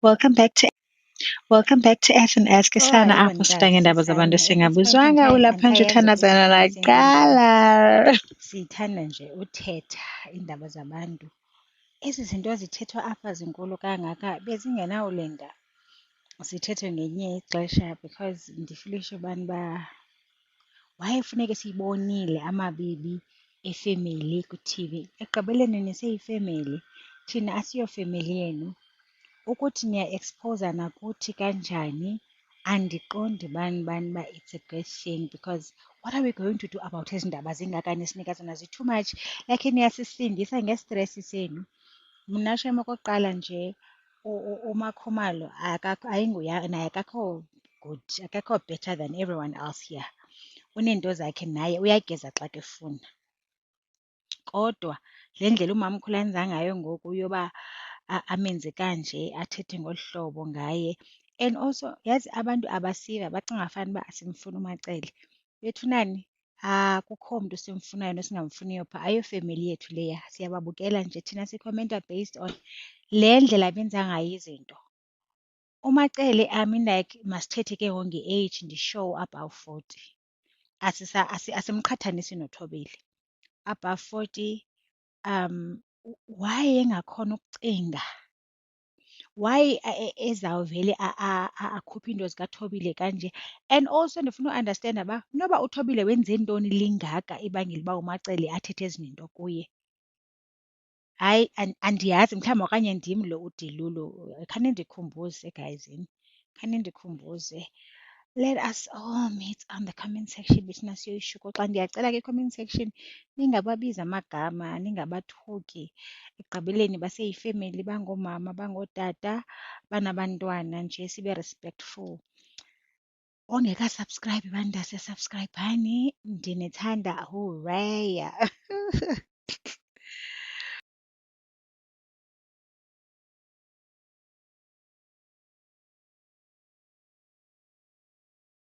Welcome back to S&S Oh, Kesana yebo apho sihla nkazi ngeendaba zabantu Sisana. At this point in esingabuzwanga time ulapha nje andisayazi ukuthi uthandazana indaba zingenzani. laqala. Sithanda nje uthetha iindaba zabantu. Ezi zinto zithethwa apha zinkulu kangaka bezingenawulinda sithethe ngenye ixesha because ndifilisha ubani uba wayefuneke siyibonile amabibi efemeli kwi-TV. Ekugqibeleni niseyifemeli, thina asiyofemeli yenu. Ukuthi niya-expose nakuthi kanjani andiqondi bani uba it's a great thing because what are we going to do about ezi ndaba zingaka nisinika zona zi-too much like niyasisindisa ngestresi senu. Mna shem okokuqala nje uMakhumalo naye akakho good, akakho better than everyone else here. Uneento zakhe naye uyageza xa kefuna. Kodwa le ndlela umamkhulu enza ngayo ngoku yoba amenze kanje athethe ngolu hlobo ngaye and also yazi abantu abasiva bacinga fanuba asimfuni uMacele. Bethunani akukho mntu simfunayo nesingamfuniyo phaa, ayofemeli yethu leya. Siyababukela nje thina sikhomenta based on le ndlela benza ngayo izinto. uMacele, I mean like masithethe ke ngoku nge-age ndishow above 40. Asimqhathanisi noThobile. Above 40 why engakhona ukucinga, why ezawuvele akhuphe into zikaThobile kanje. And also ndifuna uandastenda uba noba uThobile wenze ntoni lingaka ibangela uba uMacele athethe ezinto kuye. Hayi andiyazi mhlawumbi okanye ndim lo udilulo. Khanindikhumbuze gayizini, khanindikhumbuze. Let us all meet on the comment section bethina siyoyishukuxa. Ndiyacela ke comment section ningababizi amagama, ningabathuki. Ekugqibeleni baseyifemeli, bangoomama, bangootata, banabantwana nje, sibe respectful. Ongekasubscribe bandase subscribhani, ndinithanda. Hooray!